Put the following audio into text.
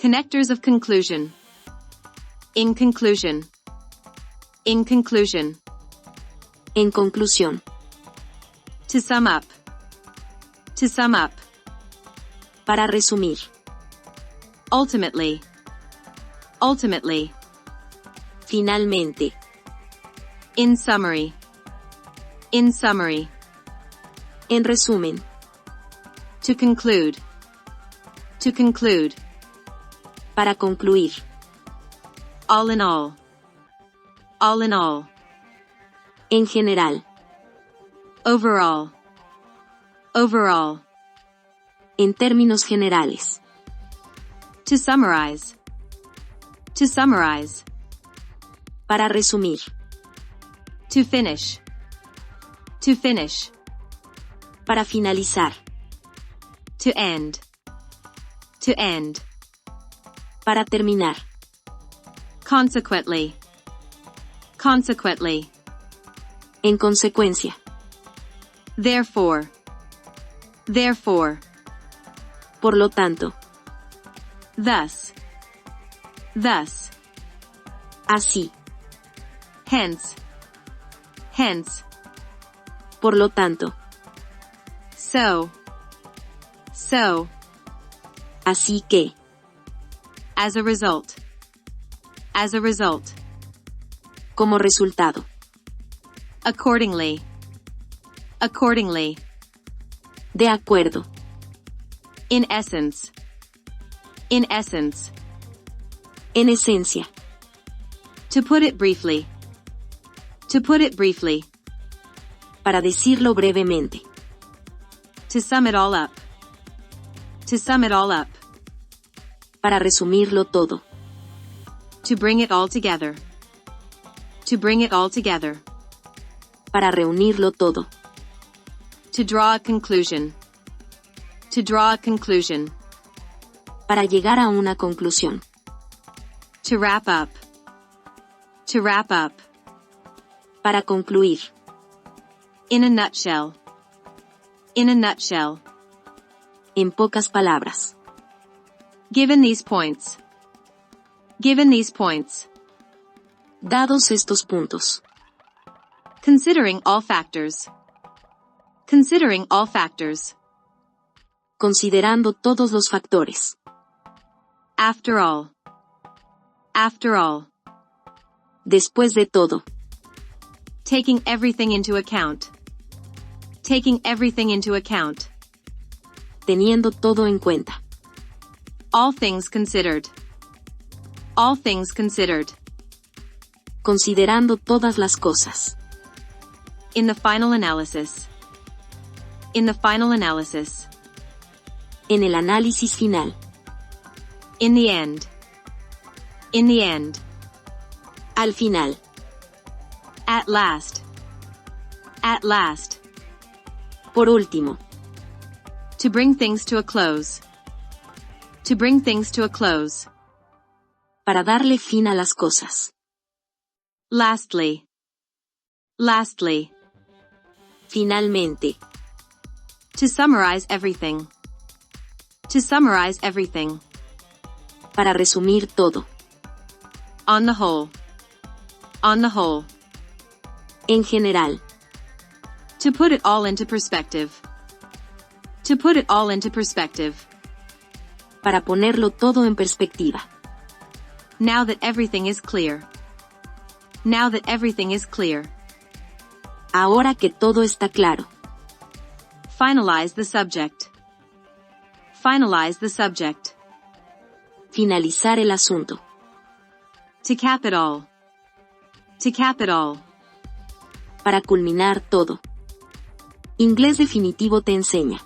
Connectors of conclusion. In conclusion. In conclusion. En conclusión. To sum up. To sum up. Para resumir. Ultimately. Ultimately. Finalmente. In summary. In summary. En resumen. To conclude. To conclude. Para concluir. All in all. All in all. En general. Overall. Overall. En términos generales. To summarize. To summarize. Para resumir. To finish. To finish. Para finalizar. To end. To end. Para terminar. Consequently. Consequently. En consecuencia. Therefore. Therefore. Por lo tanto. Thus. Thus. Así. Hence. Hence. Por lo tanto. So. So. Así que. As a result. As a result. Como resultado. Accordingly. Accordingly. De acuerdo. In essence. In essence. En esencia. To put it briefly. To put it briefly. Para decirlo brevemente. To sum it all up. To sum it all up. Para resumirlo todo. To bring it all together. To bring it all together. Para reunirlo todo. To draw a conclusion. To draw a conclusion. Para llegar a una conclusión. To wrap up. To wrap up. Para concluir. In a nutshell. In a nutshell. En pocas palabras. Given these points. Given these points. Dados estos puntos. Considering all factors. Considering all factors. Considerando todos los factores. After all. After all. Después de todo. Taking everything into account. Taking everything into account. Teniendo todo en cuenta. All things considered. All things considered. Considerando todas las cosas. In the final analysis. In the final analysis. En el análisis final. In the end. In the end. Al final. At last. At last. Por último. To bring things to a close. To bring things to a close. Para darle fin a las cosas. Lastly. Lastly. Finalmente. To summarize everything. To summarize everything. Para resumir todo. On the whole. On the whole. En general. To put it all into perspective. To put it all into perspective. Para ponerlo todo en perspectiva. Now that everything is clear. Now that everything is clear. Ahora que todo está claro. Finalize the subject. Finalize the subject. Finalizar el asunto. To cap it all. To cap it all. Para culminar todo. Inglés Definitivo te enseña.